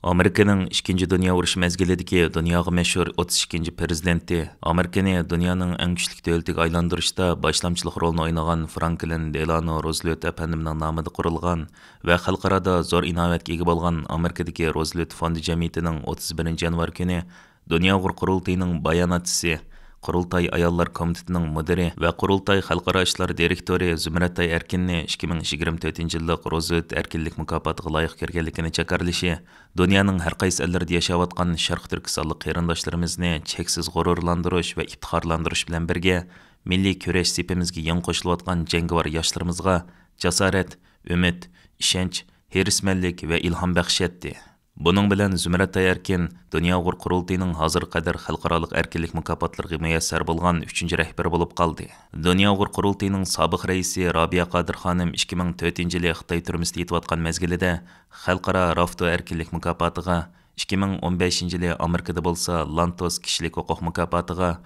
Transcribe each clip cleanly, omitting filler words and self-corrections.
Amerikanın 2. Dünya Uruşı mezgilidagi dunyoga mashhur 32. prezidenti, Amerikani dunyoning eng kuchli davlatiga aylantirishda başlamchilik rolini o'ynagan Franklin Delano Roosevelt apandimning nomida qurilgan va xalqarada zo'r inovatga ega bo'lgan Amerikadagi Roosevelt fondi jamiyatining 31 yanvar kuni Dunyo qurultayining bayonotchisi, Qurultay ayollar komitetining mudiri va Qurultay xalqaro ishlar direktori Zumratay Erkinni 2024-yillik Roosevelt erkinlik mukofotiga loyiq ko'rganligini chakarlishi, dunyoning har qaysi ellarida yashayotgan Sharq Turkistonlik qarindoshlarimizni cheksiz g'ururlantirish va iftixorlantirish bilan birga, milliy kurash sepimizga yangi qo'shilayotgan jangovar yoshlarimizga jasorat, umid, ishonch, hirismanlik va ilhom baxshatdi. Bunun bilan Zumratay Erkin Dunyo qurultayining hozir qadar xalqaroliq erkinlik mukofotlariga muyassar bo'lgan 3-chi rahbar bo'lib qoldi. Dunyo qurultayining sobiq raisi Robiya Qodir xonim 2004-yili Xitoy turmusida yetayotgan mezgilida xalqaro Rafto erkinlik mukofotiga, 2015-yili Amerikada bo'lsa Lantos kishilik huquq mukofotiga,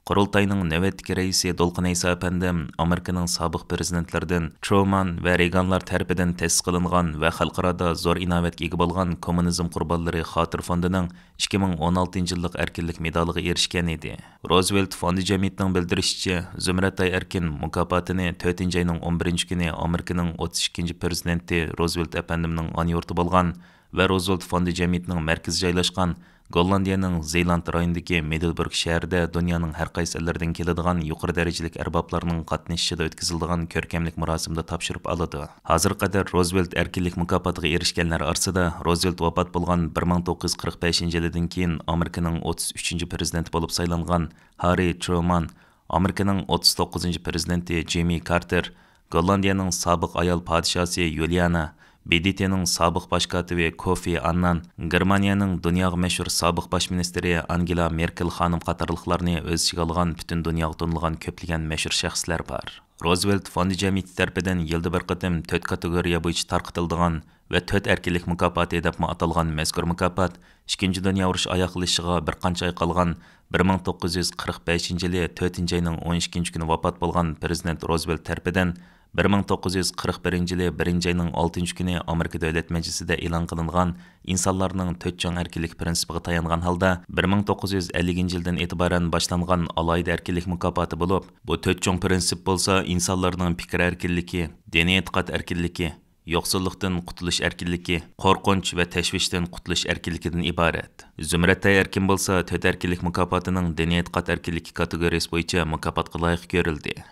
Qurultayning navbatdagi raisi Dolqin Ayso apandim Amerikaning sobiq prezidentlaridan Truman va Reaganlar tarafidan ta'sis qilingan va xalqarada zo'r inovatga ega bo'lgan kommunizm qurbonlari xotir fondining 2016-yillik erkinlik medaliga erishgan edi. Roosevelt fondi jamiyatining bildirishicha, Zumratay Erkin mukofotini 4-oyning 11-kuni Amerikaning 32 prezidenti Roosevelt apandimning ona yurti bo'lgan va Roosevelt fondi jamiyatining markazi joylashgan Gollandiyaning Zeeland rayonidagi Middelburg shahrida dunyoning har qaysi ellaridan keladigan yuqori darajalik arboblarning qatnashishida o'tkaziladigan ko'rkamlik marosimida topshirib oladi. Hozir qadar Roosevelt erkinlik mukofotiga erishganlar orasida Roosevelt vafot bo'lgan 1945-yildan keyin Amerikaning 33-chi prezidenti bo'lib saylangan Harry Truman, Amerikaning 39-chi prezidenti Jimmy Carter, Gollandiyaning sobiq ayol podshosi Yuliana, BDT'ning sobiq bosh kotibi Kofi Annan, Germaniyaning dunyoga mashhur sobiq bosh ministri Angela Merkel xonim qatorliqlarni o'z ichiga olgan butun dunyoga tanilgan ko'plagan mashhur shaxslar bor. Roosevelt fondi jamiyati tarafidan yilda bir qatim 4 kategoriya bo'yicha tarqatiladigan va 4 erkinlik mukofoti deb atalgan mazkur mukofot 2. dunyo urushi oyoqlashishiga bir qancha oy qolgan 1945-yili 4-oyning 12-kuni vafot bo'lgan prezident Roosevelt tarafidan 1941-yili 1-oyning 6-kuni Amerika Davlat Majlisida e'lon qilingan insonlarning 4 chong erkinlik prinsipiga tayangan holda 1950-yildan e'tiboran boshlangan alohida erkinlik mukofoti bo'lib, bu 4 chong prinsip bo'lsa insonlarning fikr erkinligi, diniy e'tiqod erkinligi, yo'qsullikdan qutulish erkinligi, qo'rqinch va tashvishdan qutulish erkinligidan iborat. Zumratay Erkin bo'lsa 4 erkinlik mukofotining diniy e'tiqod erkinligi kategoriyasi bo'yicha mukofotga loyiq ko'rildi.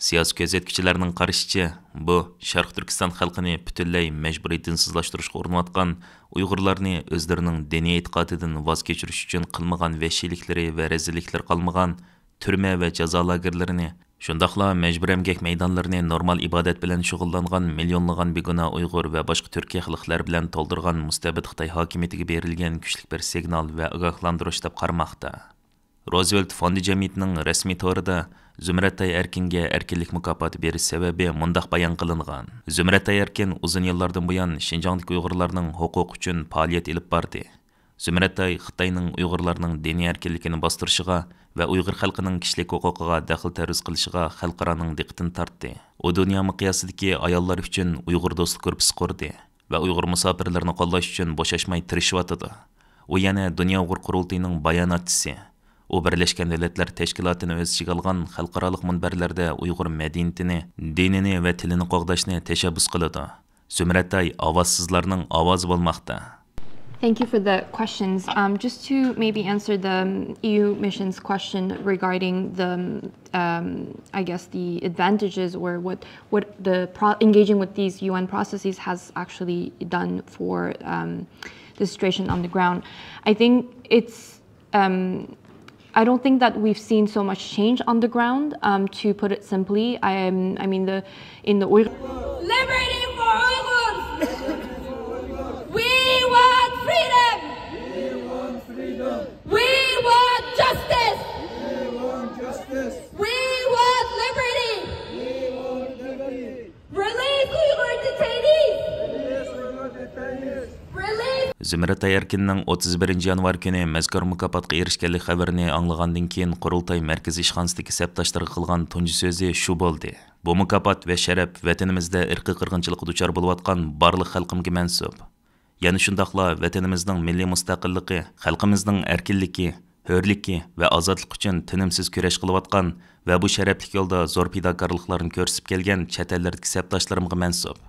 Siyosiy ko'zatkichlarning qarashicha, bu Sharq Turkiston xalqini butunlay majburiy dinsizlashtirishga urinayotgan Uyg'urlarni o'zlarining diniy e'tiqodidan voz kechirish uchun qilmagan vahshiyliklari va rezilliklar qolmagan turma va jazo lagerlarini, shundaqla majbur emgak maydonlarini normal ibodat bilan shug'ullangan millionlagan begunoh Uyg'ur va boshqa Turkiya xalqlari bilan to'ldirgan mustabid Xitoy hokimiyatiga berilgan kuchli bir signal va ogohlantirish deb qaramoqda. Roosevelt fondi jamiyatining rasmiy to'rida Zumratay Erkinga erkinlik mukofoti berish sababi mundaq bayon qilingan. Zumratay Erkin uzun yillardan buyon Xinjiangdagi Uyg'urlarning huquq uchun faoliyat olib bordi. Zumratay Xitoyning Uyg'urlarning diniy erkinligini bostirishiga va Uyg'ur xalqining kishilik huquqiga daxl taruz qilishiga xalqaroning diqqatini tortdi. U dunyo miqyosidagi ayollar uchun Uyg'ur do'stlik guruhi qurdi va Uyg'ur musofirlarni qo'llash uchun bo'shashmay tirishyotdi. U yana Dunyo qurultayining bayonotchisi. U Birleşken Devletler Teşkilatı'nı öz içine algan xalqaroliq munbarlarda Uyg'ur madaniyatini, dinini va tilini qo'g'dashni tashabbus qiladi. Zumratay ovozsizlarning ovozi bo'lmoqda. Thank you for the questions. Just to maybe answer the EU mission's question regarding the, I guess, the advantages or what engaging with these UN processes has actually done for the situation on the ground. I think it's I don't think that we've seen so much change on the ground. To put it simply, I mean in the Liberty for Uyghurs! We want freedom! We want freedom! We want justice! We want justice! We want liberty! We want liberty! Release Uyghur detainees! Release Uyghur detainees! Release! Zumratay Erkinning 31 yanvar kuni mazkur mukofotga erishganlik xabarini anglagandan keyin Qurultay markaziy ishxonasidagi sabtashlarga qilgan tunji so'zi shu bo'ldi. Bu mukofot va sharaf vatanimizda irqiy qirg'inchilikqa duchor bo'layotgan barliq xalqimga mansub. Yana shundaqla vatanimizning milliy mustaqilligi, xalqimizning erkinligi, hörligi va ozodlik uchun tinimsiz kurash qilayotgan va bu sharafli yo'lda zo'r fidokorliklarni ko'rsatib kelgan chet ellardagi sabdoshlarimga mansub.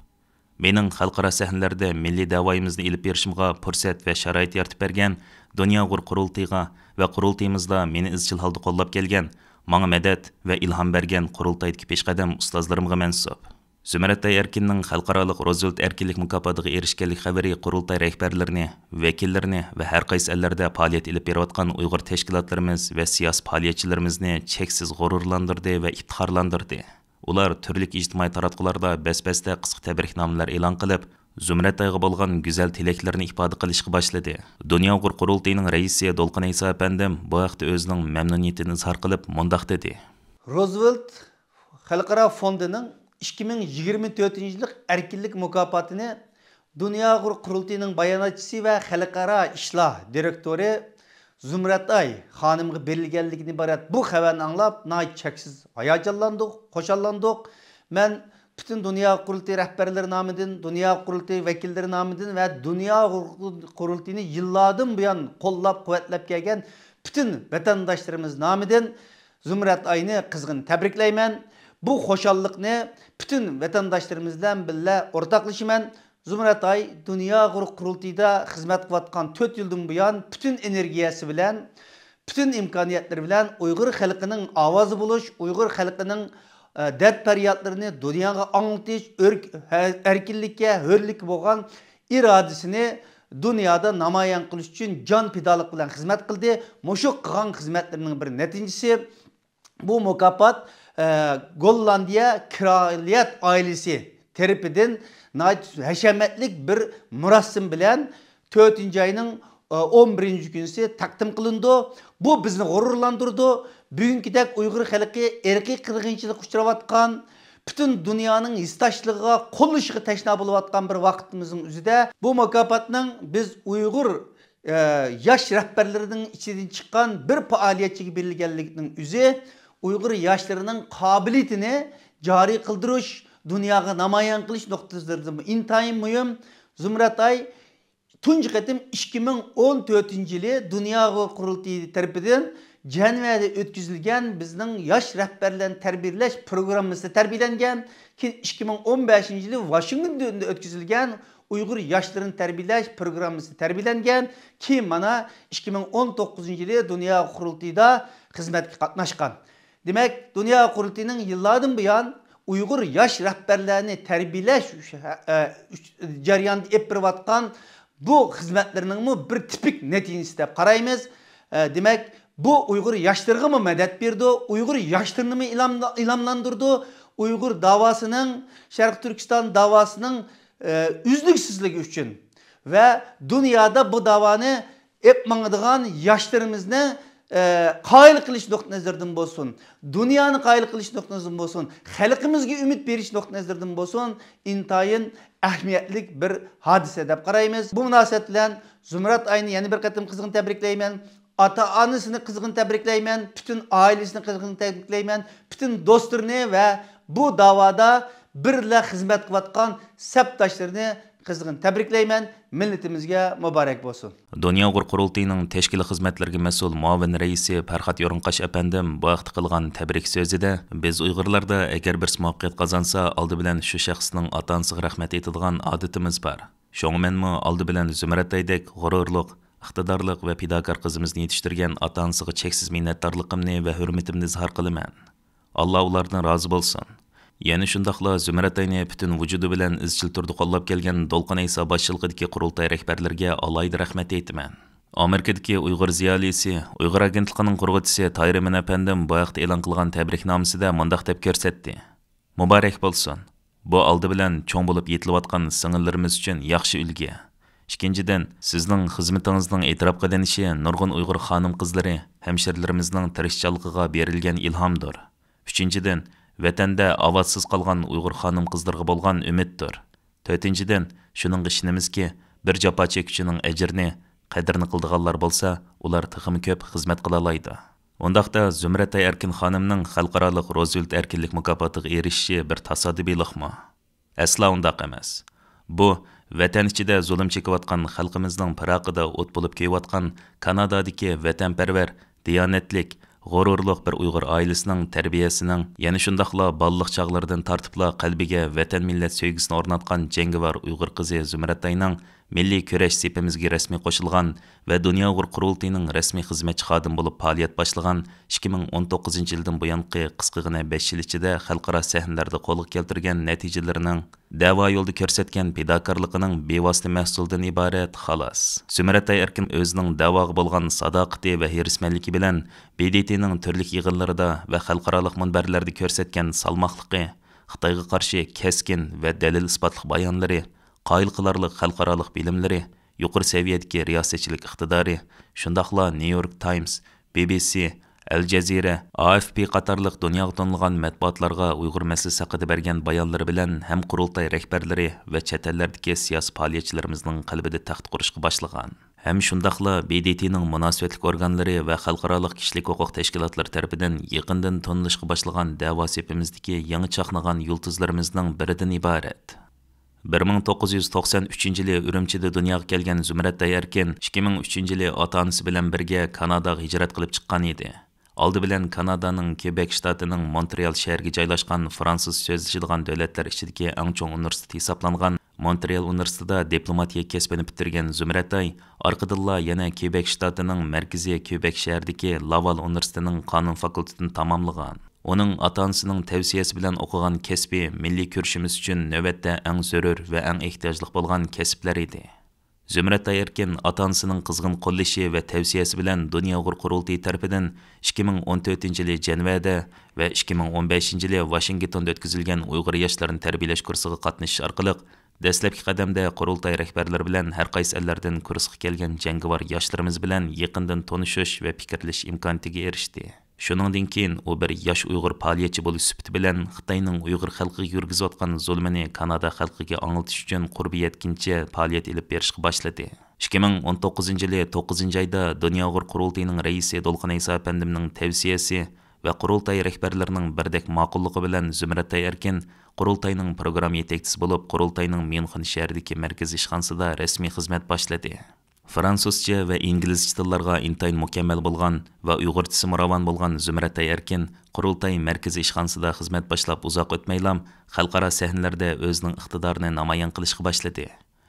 Mening xalqaro sahnalarda milliy da'voyimizni ilib berishimga fursat va sharoit yaratib bergan Dunyo qurultiyiga va qurultiyimizda meni izchil holda qo'llab kelgan, menga madad va ilhom bergan qurultaydagi peshqadam ustozlarimga mansub. Zumratay Erkinning xalqaroliq Roosevelt erkinlik mukofotiga erishganlik xabari qurultay rahbarlarini, vakillarini va har qaysi ellarda faoliyat ilib berayotgan Uyg'ur tashkilotlarimiz va siyosiy faoliyatchilarimizni cheksiz g'ururlantirdi va iftixorlantirdi. Ular turli ijtimoiy taratqularda bas-basda qisqa tabriknomalar e'lon qilib, Zumratayga bo'lgan go'zal tilaklarini ifoda qilishga boshladi. Dunyo qurultayining raisi Dolqin Isa apandim bu haqda o'zining mamnuniyatini izhor qilib, mundaq dedi. Roosevelt Xalqaro fondining 2024-yillik erkinlik mukofotini Dunyo qurultayining bayonotchisi va xalqaro ishlar direktori Zumratay xonimga berilganligidan iborat bu xabarni anglab, cheksiz hayajonlandik, qo'shallandik. Men bütün Dünya Qurultayı rahbarları nomidan, Dünya Qurultayı vakilleri nomidan va Dünya Qurultayını yıllardan buyon qo'llab-quvvatlab kelgan bütün vatandaşlarımız nomidan Zumratayni qizg'in tabriklayman. Bu xo'shallikni bütün vatandaşlarımız bilan birga o'rtoqlashaman. Zumratay Dünya Qurultayida xizmat qilayotgan 4 yildan buyon bütün energiyasi bilan, bütün imkoniyatları bilan Uyg'ur xalqining ovozi bo'lish, Uyg'ur xalqining dert feryatlarını dünyaya anlatish, erkinlikka, hörlikka bo'lgan irodasini dünyada namoyon qilish uchun jon fidolik bilan xizmat qildi. Mushu qilgan xizmatlarining bir natijasi bu mukofot Gollandiya kraliyat ailesi tarafidan hashamatlik bir murasim bilan 4 ayning 11 günüsü takdim qilindi. Bu bizni g'ururlantirdi. Bugünkidek Uyg'ur xalqi erkiy qirg'inchilik uchrayotgan, bütün dünyanın histoshligiga qo'llashiga tashna bo'layotgan bir vaqtimizning o'zida bu mukofotning biz Uyg'ur yosh rahbarlarining ichidan chiqqan bir faoliyatchiga berilganligining o'zi Uyg'ur yoshlarining qobiliyatini joriy qildirish, dunyoga namoyon qilish nuqtasidan intayin muhim. Zumratay tunji qatim 2014-yili Dunyo qurultayi tarafidan Cenevada o'tkazilgan bizning yosh rahbarlarni tarbiyalash programmasida tarbiyalangan. Keyin 2015-yili Washingtonda o'tkazilgan Uyg'ur yoshlarini tarbiyalash programmasida tarbiyalangan. Keyin mana 2019-yili Dunyo qurultayida xizmatga qatnashgan. Demak, Dunyo qurultayining yillardan buyon Uyg'ur yosh rahbarlarni tarbiyalash jarayonida olib borayotgan bu xizmatlarning bir tipik natijasi deb qaraymiz. Demak, bu Uyg'ur yoshlarga mı madad berdi, Uyg'ur yoshlarni mı ilhamlandırdı, Uyg'ur davasının, Sharq Turkiston davasının üzlüksizligi uchun ve dünyada bu davani epmangadigan yoshlarimizni qoyil qilish nuqtai nazaridan bo'lsin, dunyoni qoyil qilish nuqtai nazaridan bo'lsin, xalqimizga umid berish nuqtai nazaridan bo'lsin, intayin ahamiyatli bir hodisa deb qaraymiz. Bu munosabat bilan Zumratayni yana bir qatim qizg'in tabriklayman. Ata-anasını qizg'in tabriklayman, bütün ailesini qizg'in tabriklayman, bütün dostlarını ve bu davada birla xizmat qilayotgan sabdoshlarini qizg'in tabriklayman. Millatimizga muborak bo'lsin. Dunyo qurultayining tashkiliy xizmatlarga mas'ul muavin raisi Farxat Yo'rinqash apandim bu vaqt qilgan tabrik so'zida biz Uyg'urlarda agar bir muvaffaqiyat qozonsa, oldi bilan shu shaxsning ota-onasiga rahmat aytadigan odatimiz bor. Shunga menmi oldi bilan Zumrataydek g'ururliq, iqtidorliq va fidokor qizimizni yetishtirgan ota-onasiga cheksiz minnatdorligimni va hurmatimni izhor qilaman. Alloh ulardan rozi bo'lsin. Yana shundaqla Zumratayni butun vujudi bilan izchil turda qo'llab kelgan Dolqin Isa boshchiligidagi qurultay rahbarlariga alohida rahmat aytaman. Amerikadagi Uyg'ur ziyolisi, Uyg'ur agentligining qurg'uvchisi Tayir Emin apandim bu vaqt e'lon qilgan tabriknomasida mundaq deb ko'rsatdi. Muborak bo'lsin. Bu oldi bilan cho'ng bo'lib yetilayotgan singillarimiz uchun yaxshi ulgi. Ikkinchidan, sizning xizmatingizning e'tirof qilinishi nurg'un Uyg'ur xonim qizlari, hemşerilerimizning tirishchanligiga berilgan ilhomdir. Uchinchidan, vatanda ovozsiz qolgan Uyg'ur xonim qizlarga bo'lgan umiddir. To'rtinchidan, shuning ishonamizki, bir jafo chekuvchining ajrini, qadrini qildiganlar bo'lsa, ular texmi ko'p xizmat qila oladi. Undaqda Zumratay Erkin xonimning xalqaroliq Roosevelt erkinlik mukofotiga erishishi bir tasodifiylikmi? Asla undaq emas. Bu Vatan ichida zulm chekayotgan xalqimizning piraqida o't bo'lib kuyayotgan Kanadadagi vatanparvar, diyonatlik, g'ururliq bir Uyg'ur oilasining tarbiyasining, yana shundaqla balliq chog'laridan tortibla qalbiga vatan millat sevgisini o'rnatgan jangovar Uyg'ur qizi Zumratayning milliy kurash sepimizga rasmiy qo'shilgan va Dunyo Uyg'ur qurultiyining rasmiy xizmatchi xodim bo'lib faoliyat boshlagan 2019 yildan buyangi qisqagina 5 yil ichida xalqaro sahnalarda qo'lga keltirgan natijalarining da'vo yo'lida ko'rsatgan fidokorligining bevosita mahsulidan iborat xolos. Zumratay Erkin o'zining da'voga bo'lgan sadoqati va hirismanligi bilan BDTning turli yig'inlarida va xalqaro munbarlarda ko'rsatgan salmoqligi, Xitoyga qarshi keskin va dalil isbotli bayonlari, qoyil qilarlik xalqarалық bilimlari, yuqori saviyadagi riyosatchilik iqtidori, shundaqla New York Times, BBC, Al Jazeera, AFP qatorliq dunyoga tanilgan matbuotlarga Uyg'ur masalasi haqida bergan bayonlari bilan ham qurultay rahbarlari va chet ellardagi siyosiy faoliyatchilarimizning qalbida taxt qurishga boshlagan. Hem shundaqla BDTning munosabatlik organlari va xalqaro kishilik huquq tashkilotlari tarafidan yaqindan tanilishga boshlagan da'vo sepimizdagi yangi chaqnagan yulduzlarimizning biridan iborat. 1993 yili Urumchida dunyoga kelgan Zumratay Erkin 2003 yili ota-onasi bilan birga Kanadaga hijrat qilib chiqqan edi. Oldi bilan Kanadaning Quebec shtatining Montreal shahriga joylashgan fransuz so'zlashadigan davlatlar ichidagi eng chong universitet hisoblangan Montreal universitetida diplomatiya kasbini bitirgan Zumratay orqadilla yana Quebec shtatining markaziy Quebec shahridagi Laval universitetining qonun fakultetini tamomlagan. Onun ata-onasining tavsiyasi bilan o'qigan kasbi milliy ko'rishimiz uchun navbatda eng zarur va eng ehtiyojli bo'lgan kasblar edi. Zumratay Erkin ata-onasining qizg'in qo'llashi va tavsiyasi bilan Dunyo Uyg'ur qurultiyi tarafidan 2014 yili Jenevada va 2015 yili Washingtonda o'tkazilgan Uyg'ur yoshlarini tarbiyalash kursiga qatnashish orqali dastlabki qadamda qurultay rahbarlari bilan har qaysi ellardan kursga kelgan jangovar yoshlarimiz bilan yaqindan tanishish va fikrlash imkoniyatiga erishdi. Shuningdan keyin u bir yosh Uyg'ur faoliyatchi bo'lish sifati bilan Xitoyning Uyg'ur xalqiga yurgizayotgan zulmini Kanada xalqiga anglatish uchun qurbi yetkincha faoliyat olib berishga boshladi. 2019 yili 9-oyda Dunyo Uyg'ur qurultiyining raisi Dolqin Iso apandimning tavsiyasi va qurultay rahbarlarining birdek ma'qulligi bilan Zumratay Erkin qurultayning program yetakchisi bo'lib qurultayning München shahridagi markaziy ishxonasida rasmiy xizmat boshladi. Fransuzcha va inglizcha tillarga intayin mukammal bo'lgan va uyg'urchasi muravan bo'lgan Zumratay Erkin qurultay markaziy ishxonasida xizmat boshlab uzoq o'tmaylam xalqaro sahnalarda o'zining iqtidorini namoyon qilishga boshladi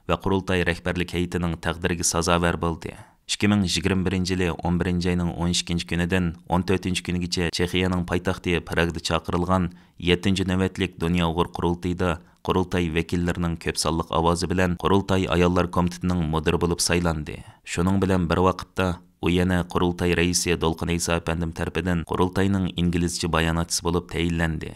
va qurultay rahbarlik hay'atining taqdiriga sazovor bo'ldi. 2021 yili 11 ayning 12 kunidan 14 kunigacha Chexiyaning poytaxti Pragda chaqirilgan 7 navbatlik Dunyo Uyg'ur qurultiyida qurultay vakillarining ko'p sonliq ovozi bilan qurultay ayollar komitetining mudiri bo'lib saylandi. Shuning bilan bir vaqtda u yana qurultay raisi Dolqin Iso apandim tarafidan qurultayning inglizcha bayonotchisi bo'lib tayinlandi.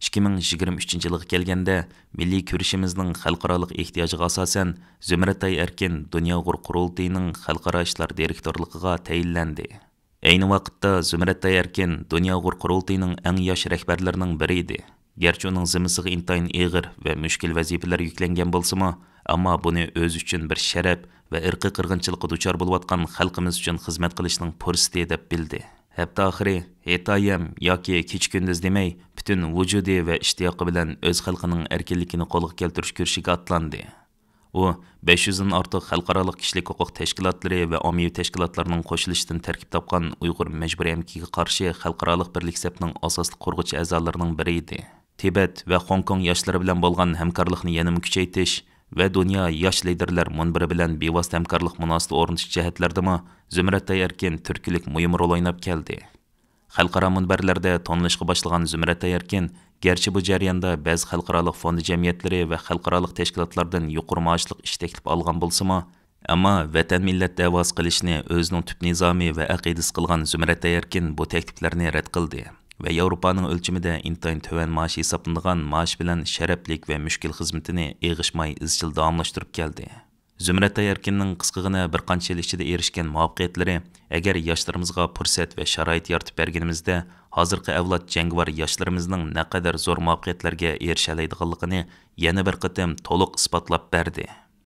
2023 yilga kelganda milliy ko'rishimizning xalqaro ehtiyojiga asosan Zumratay Erkin Dunyo Uyg'ur qurultiyining xalqaro ishlar direktorligiga tayinlandi. Ayni vaqtda Zumratay Erkin Dunyo Uyg'ur qurultiyining eng yosh rahbarlarining biri edi. Gerçi uning zimmasiga intayin ig'ir va mushkul vazifalar yuklangan bo'lsa-mu, ammo buni o'zi uchun bir sharaf va irqiy qirg'inchilikqa duchor bo'layotgan xalqimiz uchun xizmat qilishning fursati deb bildi. Hatto oxiri hetayam yoki kech-kunduz demay, butun vujudi va ishtiyoqi bilan o'z xalqining erkinligini qo'lga keltirish kurshiga atlandi. U 500 dan ortiq xalqaro kishilik huquq tashkilotlari va ommaviy tashkilotlarning qo'shilishidan tarkib topgan Uyg'ur majburiy emkiga qarshi xalqaro birlik safining asosli qurg'uvchi a'zolarining biri edi. Tibet va Hong Kong yoshlari bilan bo'lgan hamkorlikni yanada kuchaytirish va dunyo yosh liderlar munbiri bilan bevosita hamkorlik munosabati o'rnatish jihatlaridami Zumratay Erkin turkilik muhim rol o'ynab keldi. Xalqaro munbarlarda tonilishga boshlagan Zumratay Erkin gerçi bu jarayonda ba'zi xalqaro fond jamiyatlari va xalqaro tashkilotlardan yuqori maoshli ish taklif olgan bo'lsa-mu, ammo vatan millat da'vosi qilishni o'zining tub nizomi va aqidasi qilgan Zumratay Erkin bu takliflarni rad qildi. Ve Yevropaning o'lchimida intayin tuvan maaş hisoblanadigan maaş bilan sharaflik va mushkul xizmatini eg'ishmay izchil davomlashtirib keldi. Zumratay Erkinning qisqagina bir qancha yil ichida erishgan muvaffaqiyatlari agar yoshlarimizga fursat va sharoit yaratib berganimizda hozirgi avlod jangovar yoshlarimizning naqadar zo'r muvaffaqiyatlarga erisha oladiganligini yana bir qatam to'liq isbotlab berdi.